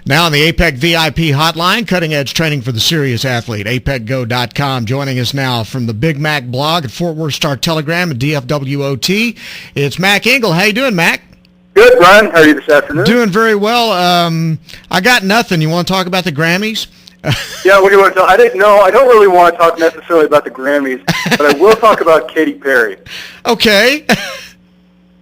Now on the APEC VIP hotline, cutting-edge training for the serious athlete, apecgo.com. Joining us now from the Big Mac blog at Fort Worth Star-Telegram and DFWOT, it's Mac Engel. How you doing, Mac? Good, Bryan. How are you this afternoon? Doing very well. I got nothing. You want to talk about the Grammys? Yeah, what do you want to talk? I don't really want to talk necessarily about the Grammys, but I will talk about Katy Perry. Okay.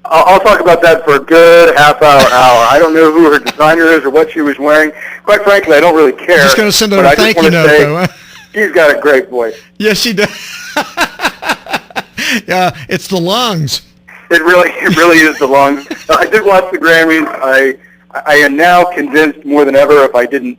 I'll talk about that for a good half hour. I don't know who her designer is or what she was wearing. Quite frankly, I don't really care. Just going to send her a thank you note, though. She's got a great voice. Yes, she does. Yeah, it's the lungs. It really is the lungs. I did watch the Grammys. I am now convinced more than ever, if I didn't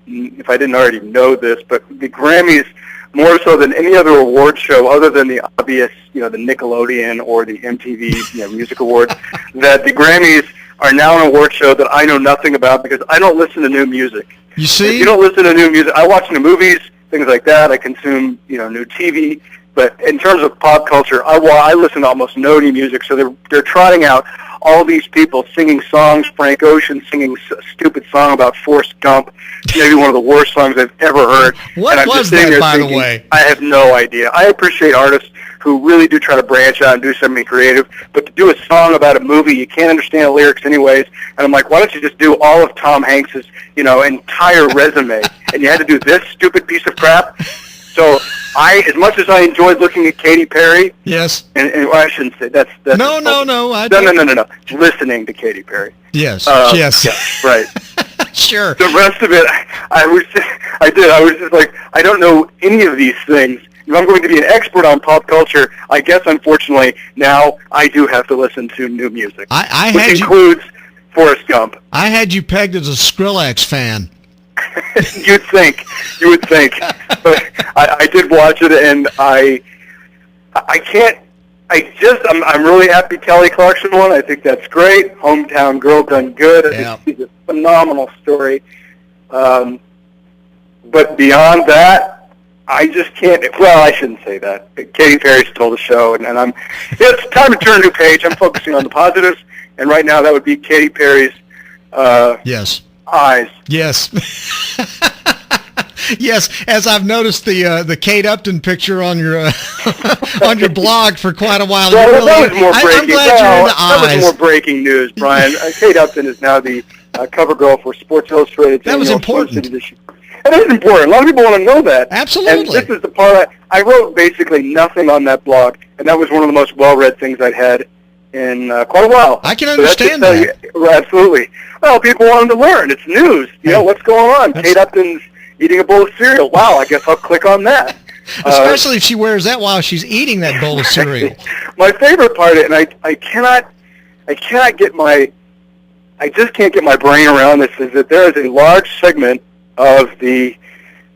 already know this, but the Grammys, more so than any other award show, other than the obvious, the Nickelodeon or the MTV Music Awards, that the Grammys are now an award show that I know nothing about because I don't listen to new music. You see? If you don't listen to new music. I watch new movies, things like that. I consume, new TV. But in terms of pop culture, I listen to almost no new music. So they're trotting out all these people singing songs. Frank Ocean singing a stupid song about Forrest Gump, maybe one of the worst songs I've ever heard. What and I'm was just sitting that, there by thinking, the way? I have no idea. I appreciate artists who really do try to branch out and do something creative, but to do a song about a movie, you can't understand the lyrics anyways. And I'm like, why don't you just do all of Tom Hanks's, entire resume? And you had to do this stupid piece of crap. So as much as I enjoyed looking at Katy Perry, yes, and I shouldn't say that's no. No. Listening to Katy Perry. Yes, yes, right. Sure. The rest of it, I was just like, I don't know any of these things. If I'm going to be an expert on pop culture, I guess unfortunately now I do have to listen to new music, which includes Forrest Gump. I had you pegged as a Skrillex fan. You would think, but I did watch it, and I'm really happy Kelly Clarkson won. I think that's great. Hometown Girl done good. Yeah. It's a phenomenal story. But beyond that, I just can't. Well, I shouldn't say that. Katy Perry stole the show, and it's time to turn a new page. I'm focusing on the positives, and right now that would be Katy Perry's. Yes. Eyes. Yes. Yes, as I've noticed the Kate Upton picture on your on your blog for quite a while. Well, that was more breaking. I'm glad you're into that eyes. was more breaking news, Bryan. Kate Upton is now the cover girl for Sports Illustrated. That was important. It is important. A lot of people want to know that. Absolutely. And this is the part I wrote basically nothing on that blog, and that was one of the most well-read things I'd had in quite a while. I can understand that. Absolutely. Well, people wanted to learn. It's news. What's going on? Kate Upton's eating a bowl of cereal. Wow, I guess I'll click on that. Especially if she wears that while she's eating that bowl of cereal. My favorite part of it, and I just can't get my brain around this, is that there is a large segment of the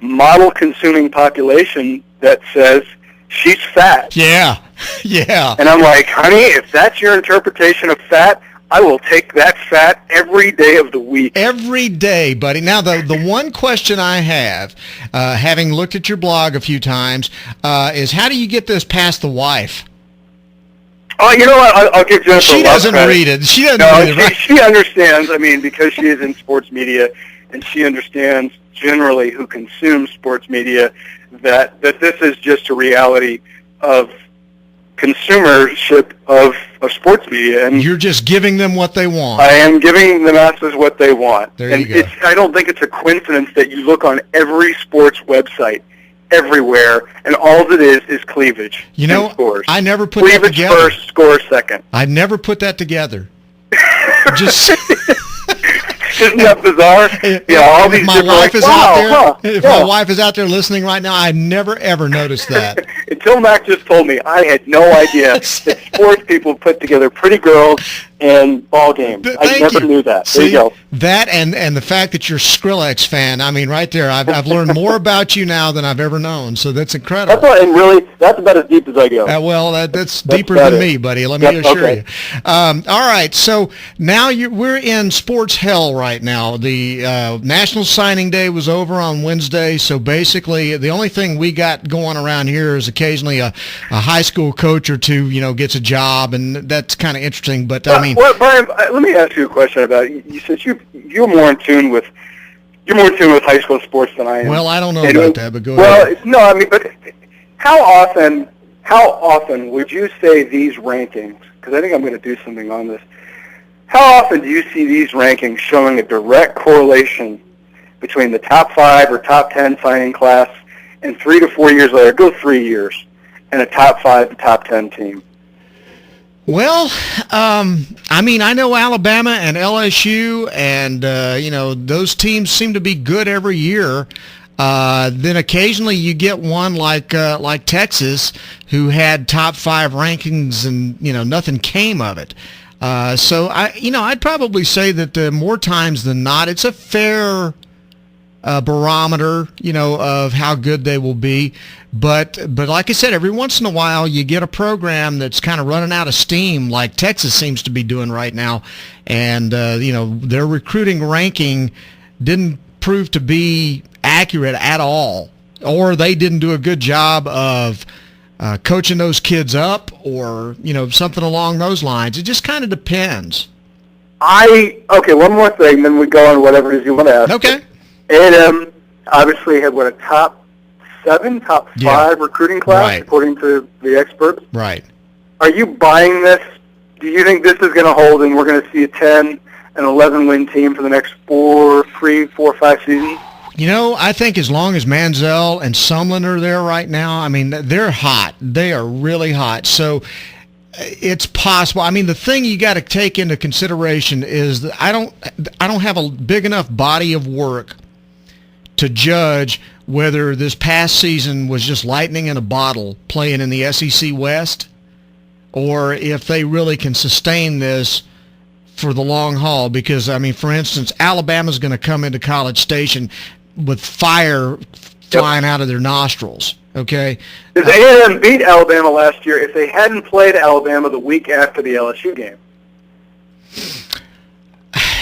model-consuming population that says she's fat. Yeah. Yeah. And I'm like, honey, if that's your interpretation of fat, I will take that fat every day of the week. Every day, buddy. Now, the one question I have, having looked at your blog a few times, is how do you get this past the wife? Oh, you know what? I'll give Jennifer She doesn't read it. She doesn't read it, right? She understands, because she is in sports media, and she understands generally who consumes sports media, that this is just a reality of consumership of sports media, and you're just giving them what they want. I am giving the masses what they want. There you go. I don't think it's a coincidence that you look on every sports website everywhere, and all it is cleavage. Scores. I never put cleavage that together. First, score second. I never put that together. Just Isn't that bizarre? All these my wife is out there. Huh, if my wife is out there listening right now, I never ever noticed that. Until Mac just told me, I had no idea that sports people put together pretty girls and ball games. I never knew that. See, there you go. That and the fact that you're a Skrillex fan, right there, I've learned more about you now than I've ever known, so that's incredible. That's about as deep as I go. That's deeper than me, buddy, let me assure you. All right, so now we're in sports hell right now. The National Signing Day was over on Wednesday, so basically the only thing we got going around here is occasionally a high school coach or two, gets a job, and that's kind of interesting, but Well, Bryan, let me ask you a question about it. You said you're more in tune with You're more tuned with high school sports than I am. Well, I don't know about that, but go ahead. Well, no, I mean, but how often would you say these rankings, because I think I'm going to do something on this, how often do you see these rankings showing a direct correlation between the top 5 or top 10 signing class and 3 to 4 years later, go 3 years, and a top 5 to top 10 team? Well, I mean, I know Alabama and LSU, and those teams seem to be good every year. Then occasionally you get one like Texas, who had top 5 rankings, and nothing came of it. So I'd probably say that more times than not, it's a fair barometer, of how good they will be. But like I said, every once in a while you get a program that's kind of running out of steam, like Texas seems to be doing right now, and their recruiting ranking didn't prove to be accurate at all, or they didn't do a good job of coaching those kids up, or something along those lines. It just kind of depends. Okay, one more thing, then we go on whatever it is you want to ask. Okay. A&M obviously had a top 7, top 5 recruiting class, right, according to the experts. Right. Are you buying this? Do you think this is going to hold, and we're going to see a 10 and 11 win team for the next 4 or 5 seasons? I think as long as Manziel and Sumlin are there right now, I mean, they're hot. They are really hot. So it's possible. I mean, the thing you got to take into consideration is that I don't have a big enough body of work to judge whether this past season was just lightning in a bottle playing in the SEC West, or if they really can sustain this for the long haul. Because, I mean, for instance, Alabama's going to come into College Station with fire flying out of their nostrils, okay? Because A&M beat Alabama last year if they hadn't played Alabama the week after the LSU game.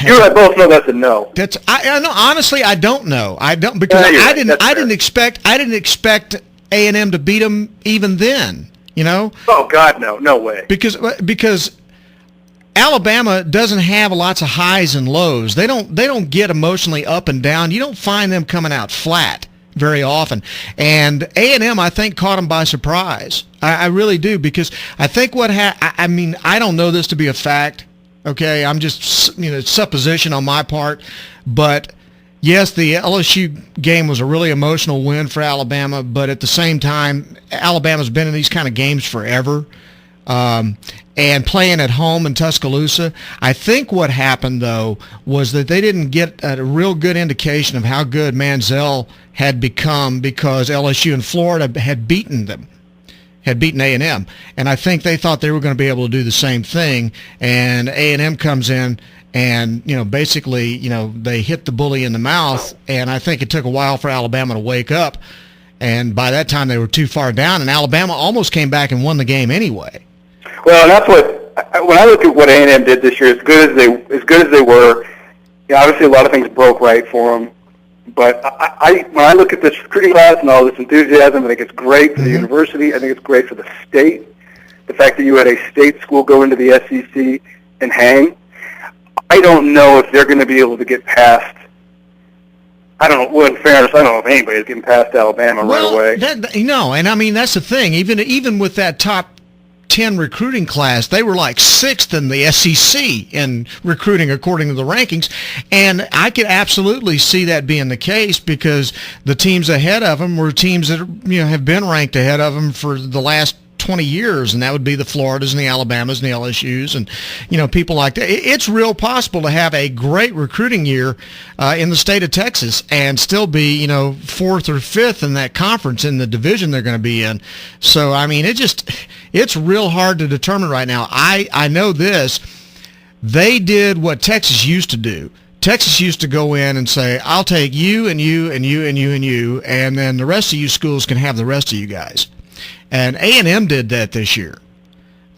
You and I both know that's a no. I know, honestly, I don't know. I don't, because I didn't expect A&M to beat them even then, Oh God, no way. Because Alabama doesn't have lots of highs and lows. They don't get emotionally up and down. You don't find them coming out flat very often. And A&M, I think, caught them by surprise. I really do, because I think I mean, I don't know this to be a fact. Okay, I'm just, supposition on my part, but yes, the LSU game was a really emotional win for Alabama, but at the same time, Alabama's been in these kind of games forever. And playing at home in Tuscaloosa, I think what happened, though, was that they didn't get a real good indication of how good Manziel had become, because LSU and Florida had beaten A&M. And I think they thought they were going to be able to do the same thing, and A&M comes in and, basically, they hit the bully in the mouth, and I think it took a while for Alabama to wake up, and by that time they were too far down, and Alabama almost came back and won the game anyway. Well, and that's when I look at what A&M did this year, as good as they were, obviously a lot of things broke right for them. But when I look at this recruiting class and all this enthusiasm, I think it's great for the university. I think it's great for the state. The fact that you had a state school go into the SEC and hang. I don't know if they're going to be able to get past. I don't know. Well, in fairness, I don't know if anybody's getting past Alabama right away. And I mean, that's the thing. Even with that top 10 recruiting class, they were like 6th in the SEC in recruiting according to the rankings, and I could absolutely see that being the case, because the teams ahead of them were teams that have been ranked ahead of them for the last 20 years, and that would be the Floridas and the Alabamas and the LSUs and people like that. It's real possible to have a great recruiting year in the state of Texas and still be 4th or 5th in that conference in the division they're going to be in. So I mean, it's real hard to determine right now. I know this. They did what Texas used to do. Texas used to go in and say, I'll take you and you and you and you and you, and then the rest of you schools can have the rest of you guys. And A&M did that this year.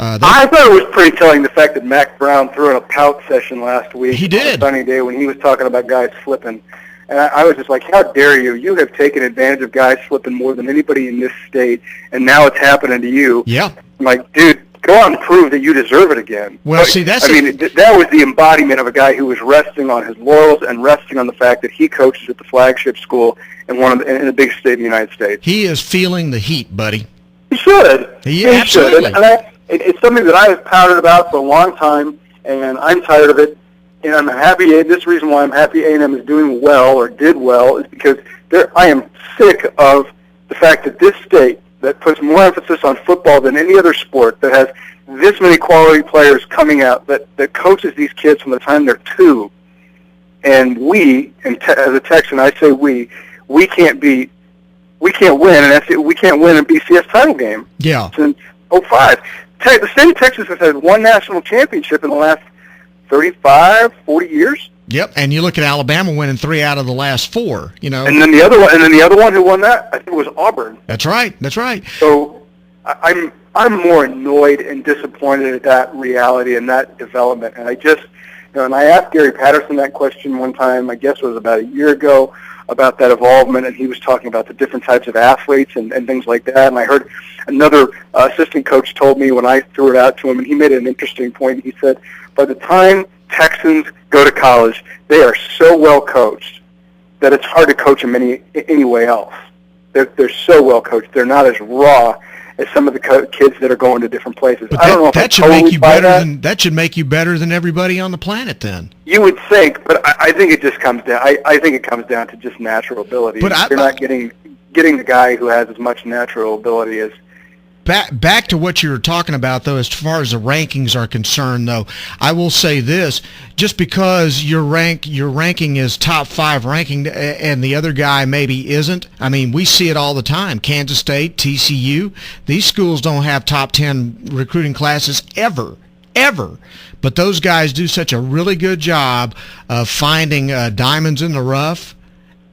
I thought it was pretty telling, the fact that Mac Brown threw in a pout session last week. He did. On a sunny day, when he was talking about guys slipping. And I was just like, how dare you? You have taken advantage of guys slipping more than anybody in this state, and now it's happening to you. Yeah. I'm like, dude, go out and prove that you deserve it again. Well, see, that was the embodiment of a guy who was resting on his laurels and resting on the fact that he coaches at the flagship school in in a big state in the United States. He is feeling the heat, buddy. He should. He absolutely. Should. And it's something that I have pouted about for a long time, and I'm tired of it. And I'm happy. This is the reason why I'm happy A&M is doing well or did well is because I am sick of the fact that this state that puts more emphasis on football than any other sport, that has this many quality players coming out, that coaches these kids from the time they're 2, and as a Texan, I say we can't win, and we can't win a BCS title game. Yeah. Since 2005. The state of Texas has had one national championship in the last 35, 40 years. Yep, and you look at Alabama winning 3 out of the last 4. You know, and then the other one who won that, I think, was Auburn. That's right. So I'm more annoyed and disappointed at that reality and that development. And I just, and I asked Gary Patterson that question one time, I guess it was about a year ago, about that evolvement, and he was talking about the different types of athletes and things like that. And I heard another assistant coach told me when I threw it out to him, and he made an interesting point. He said, by the time Texans go to college, they are so well coached that it's hard to coach them any way else. They're so well coached. They're not as raw as some of the kids that are going to different places. But I don't know if that should make you better that should make you better than everybody on the planet. Then you would think, but I think it just comes down. I think it comes down to just natural ability. But you're not getting the guy who has as much natural ability as. Back to what you were talking about, though, as far as the rankings are concerned, though, I will say this: just because your ranking is top 5 ranking, and the other guy maybe isn't. I mean, we see it all the time. Kansas State, TCU, these schools don't have top 10 recruiting classes ever. But those guys do such a really good job of finding diamonds in the rough,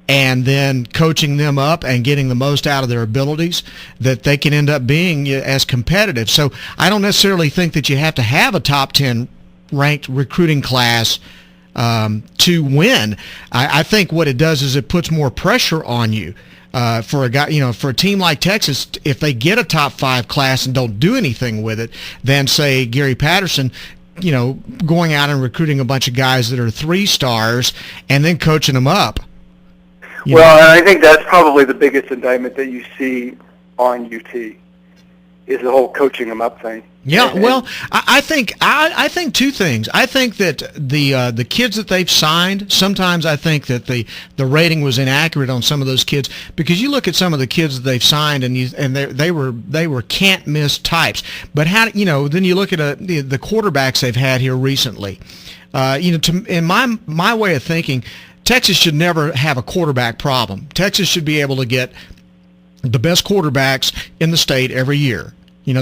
and then coaching them up and getting the most out of their abilities, that they can end up being as competitive. So I don't necessarily think that you have to have a top 10 ranked recruiting class to win. I think what it does is it puts more pressure on you. For a guy, for a team like Texas, if they get a top 5 class and don't do anything with it, then say Gary Patterson, going out and recruiting a bunch of guys that are 3 stars and then coaching them up. Well, and I think that's probably the biggest indictment that you see on UT is the whole coaching them up thing. Yeah, well, I think 2 things. I think that the kids that they've signed, sometimes I think that the rating was inaccurate on some of those kids, because you look at some of the kids that they've signed and they were can't miss types. But then you look at the quarterbacks they've had here recently. In my way of thinking, Texas should never have a quarterback problem. Texas should be able to get the best quarterbacks in the state every year. They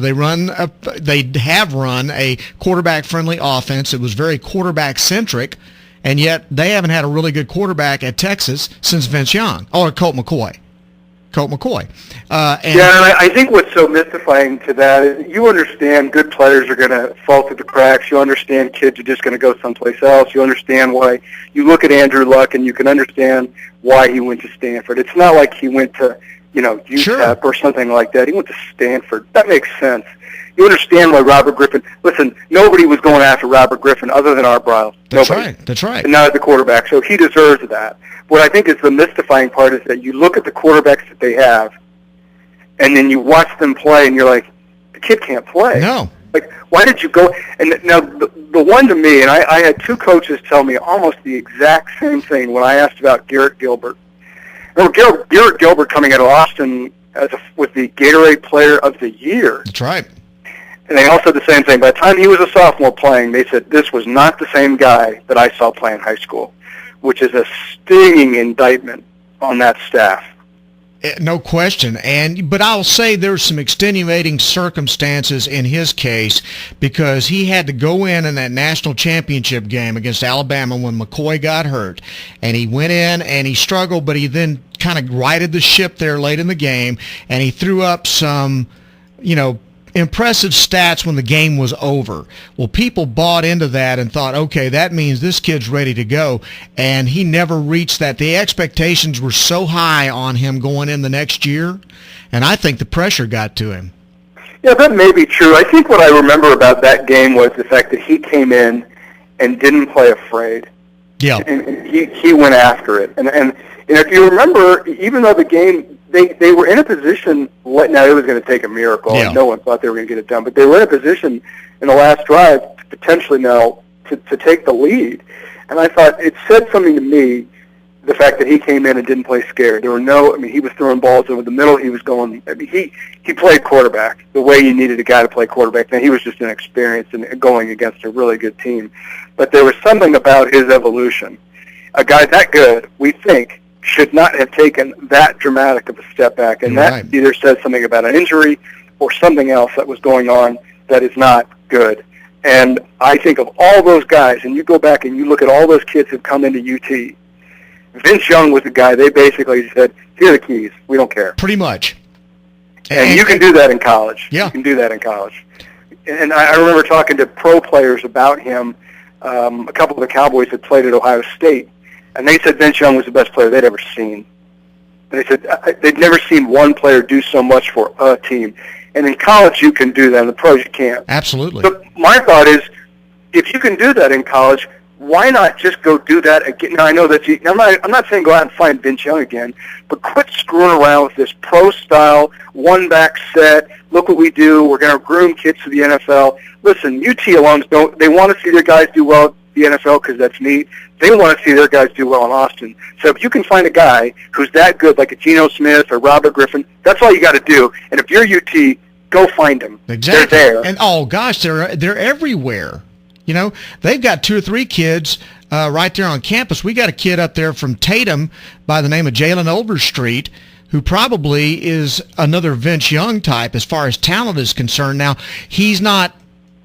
have run a quarterback-friendly offense. It was very quarterback-centric, and yet they haven't had a really good quarterback at Texas since Vince Young or Colt McCoy. And I think what's so mystifying to that is you understand good players are going to fall through the cracks. You understand kids are just going to go someplace else. You understand why you look at Andrew Luck and you can understand why he went to Stanford. It's not like he went to UTEP Sure. or something like that. He went to Stanford. That makes sense. You understand why Robert Griffin. Listen, nobody was going after Robert Griffin other than Art Briles. That's Nobody. right. That's right. And now as the quarterback, so he deserves that. What I think is the mystifying part is that you look at the quarterbacks that they have, and then you watch them play, and you're like, the kid can't play. No. Like, why did you go? And now the one to me, and I had 2 coaches tell me almost the exact same thing when I asked about Garrett Gilbert. Remember Garrett Gilbert coming out of Austin with the Gatorade Player of the Year. That's right. And they all said the same thing. By the time he was a sophomore playing, they said this was not the same guy that I saw play in high school, which is a stinging indictment on that staff. No question. But I'll say there's some extenuating circumstances in his case, because he had to go in that national championship game against Alabama when McCoy got hurt. And he went in and he struggled, but he then kind of righted the ship there late in the game, and he threw up some, impressive stats when the game was over. Well, people bought into that and thought, okay, that means this kid's ready to go, and he never reached that. The expectations were so high on him going in the next year, and I think the pressure got to him. Yeah, that may be true. I think what I remember about that game was the fact that he came in and didn't play afraid. Yeah. And he went after it. And if you remember, even though the game, they were in a position, now it was going to take a miracle, and no one thought they were going to get it done, but they were in a position in the last drive to potentially now to take the lead. And I thought it said something to me, the fact that he came in and didn't play scared. There were he was throwing balls over the middle. He was going, he played quarterback the way you needed a guy to play quarterback. Now, he was just inexperienced and going against a really good team. But there was something about his evolution. A guy that good, we think, should not have taken that dramatic of a step back. And that either says something about an injury or something else that was going on that is not good. And I think of all those guys, and you go back and you look at all those kids who've come into UT, Vince Young was the guy. They basically said, here are the keys. We don't care. Pretty much. And you can do that in college. Yeah. You can do that in college. And I remember talking to pro players about him. A couple of the Cowboys had played at Ohio State, and they said Vince Young was the best player they'd ever seen. And they said they'd never seen one player do so much for a team. And in college, you can do that. In the pros, you can't. Absolutely. So my thought is, if you can do that in college, why not just go do that again? Now, I know that I'm not saying go out and find Vince Young again, but quit screwing around with this pro-style, one-back set. Look what we do. We're going to groom kids to the NFL. Listen, UT alums they want to see their guys do well at the NFL because that's neat. They want to see their guys do well in Austin. So if you can find a guy who's that good, like a Geno Smith or Robert Griffin, that's all you got to do. And if you're UT, go find them. Exactly. They're there. And, oh, gosh, they're everywhere. You know, they've got 2 or 3 kids right there on campus. We got a kid up there from Tatum by the name of Jalen Overstreet, who probably is another Vince Young type as far as talent is concerned. Now, he's not,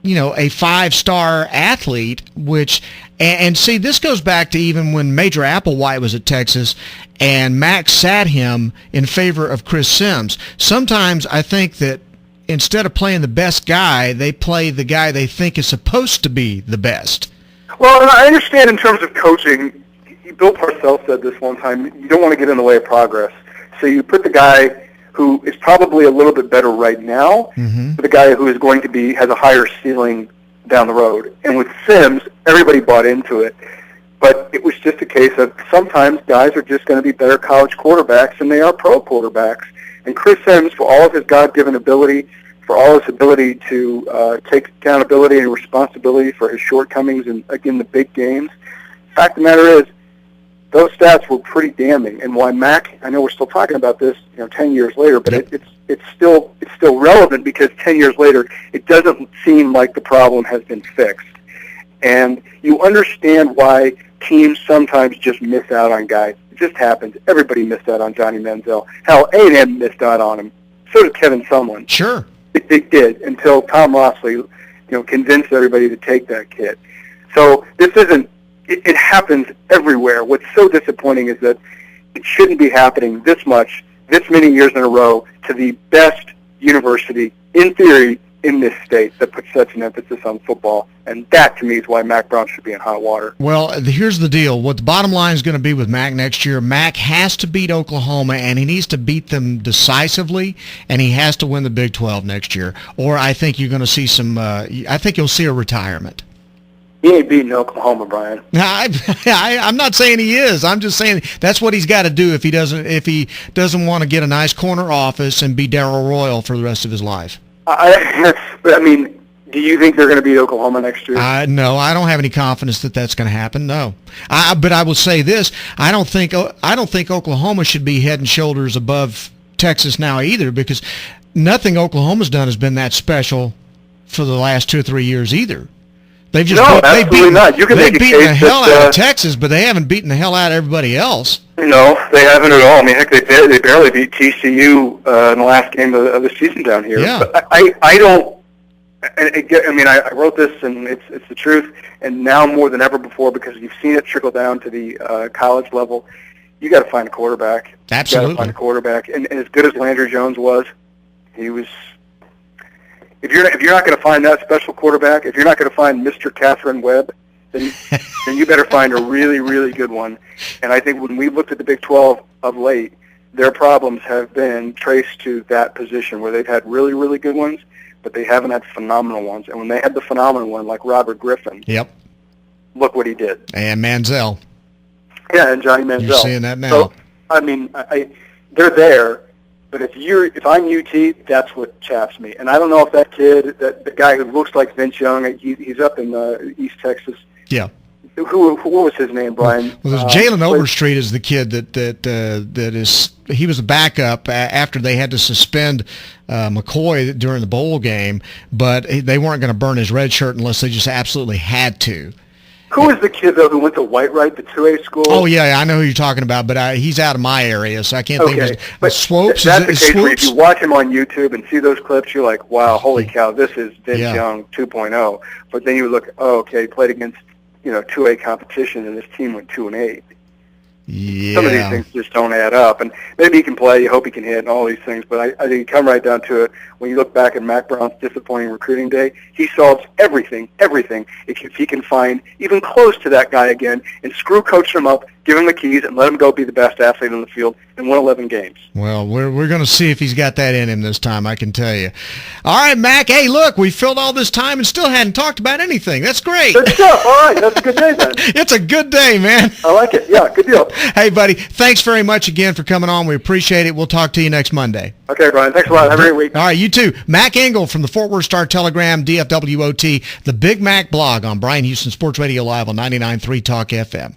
a 5-star athlete, and see, this goes back to even when Major Applewhite was at Texas and Max sat him in favor of Chris Sims. Sometimes I think that instead of playing the best guy, they play the guy they think is supposed to be the best. Well, and I understand in terms of coaching, Bill Parcells said this one time, you don't want to get in the way of progress. So you put the guy who is probably a little bit better right now for the guy who is going to has a higher ceiling down the road. And with Sims, everybody bought into it. But it was just a case of sometimes guys are just going to be better college quarterbacks than they are pro quarterbacks. And Chris Sims, for all of his God-given ability, for all his ability to take accountability and responsibility for his shortcomings in the big games, the fact of the matter is, those stats were pretty damning. And why Mac, I know we're still talking about this, 10 years later, but it's still relevant because 10 years later, it doesn't seem like the problem has been fixed. And you understand why teams sometimes just miss out on guys. It just happens. Everybody missed out on Johnny Manziel. Hell, A&M missed out on him. So did Kevin Sumlin. Sure. It did until Tom Rossley, convinced everybody to take that kid. So this isn't. It happens everywhere. What's so disappointing is that it shouldn't be happening this many years in a row to the best university, in theory, in this state that puts such an emphasis on football. And that, to me, is why Mac Brown should be in hot water. Well, here's the deal. What the bottom line is going to be with Mac next year, Mac has to beat Oklahoma, and he needs to beat them decisively, and he has to win the Big 12 next year. Or I think you're going to see I think you'll see a retirement. He ain't beating Oklahoma, Bryan. I'm not saying he is. I'm just saying that's what he's got to do if he doesn't want to get a nice corner office and be Darryl Royal for the rest of his life. But do you think they're going to beat Oklahoma next year? No, I don't have any confidence that that's going to happen. No, but I will say this: I don't think Oklahoma should be head and shoulders above Texas now either, because nothing Oklahoma's done has been that special for the last 2 or 3 years either. They've just absolutely not. You can make a case the hell out of Texas, but they haven't beaten the hell out of everybody else. No, they haven't at all. I mean, heck, they barely beat TCU in the last game of the season down here. Yeah. But I don't. I wrote this, and it's the truth. And now more than ever before, because you've seen it trickle down to the college level, you got to find a quarterback. Absolutely. You got to find a quarterback. And as good as Landry Jones was, he was. If you're not going to find that special quarterback, if you're not going to find Mr. Catherine Webb, then you better find a really, really good one. And I think when we looked at the Big 12 of late, their problems have been traced to that position where they've had really, really good ones, but they haven't had phenomenal ones. And when they had the phenomenal one, like Robert Griffin, Yep. Look what he did. And Manziel. Yeah, and Johnny Manziel. You're seeing that now. So, I mean, they're there, but if I'm UT, that's what chaps me. And I don't know if that kid, the guy who looks like Vince Young, he's up in East Texas. Yeah. What was his name, Bryan? Well, Jalen Overstreet is the kid that is. He was a backup after they had to suspend McCoy during the bowl game, but they weren't going to burn his red shirt unless they just absolutely had to. Who is the kid, though, who went to Whitewright, the 2A school? Oh, yeah, I know who you're talking about, but he's out of my area, so I can't think of his. But Swopes? That's the case where if you watch him on YouTube and see those clips, you're like, wow, holy cow, this is Vince Young 2.0. But then you look, he played against 2A competition, and his team went 2-8. Yeah. Some of these things just don't add up. And maybe he can play, you hope he can hit, and all these things. But I think you come right down to it. When you look back at Mac Brown's disappointing recruiting day, he solves everything, if he can find even close to that guy again and screw coach him up, give him the keys, and let him go be the best athlete on the field and win 11 games. Well, we're going to see if he's got that in him this time, I can tell you. All right, Mac, hey, look, we filled all this time and still hadn't talked about anything. That's great. Good stuff. All right, that's a good day then. It's a good day, man. I like it. Yeah, good deal. Hey, buddy, thanks very much again for coming on. We appreciate it. We'll talk to you next Monday. Okay, Bryan. Thanks a lot. Have a great week. All right, you too. Mac Engel from the Fort Worth Star-Telegram, DFWOT, the Big Mac blog on Bryan Houston Sports Radio Live on 99.3 Talk FM.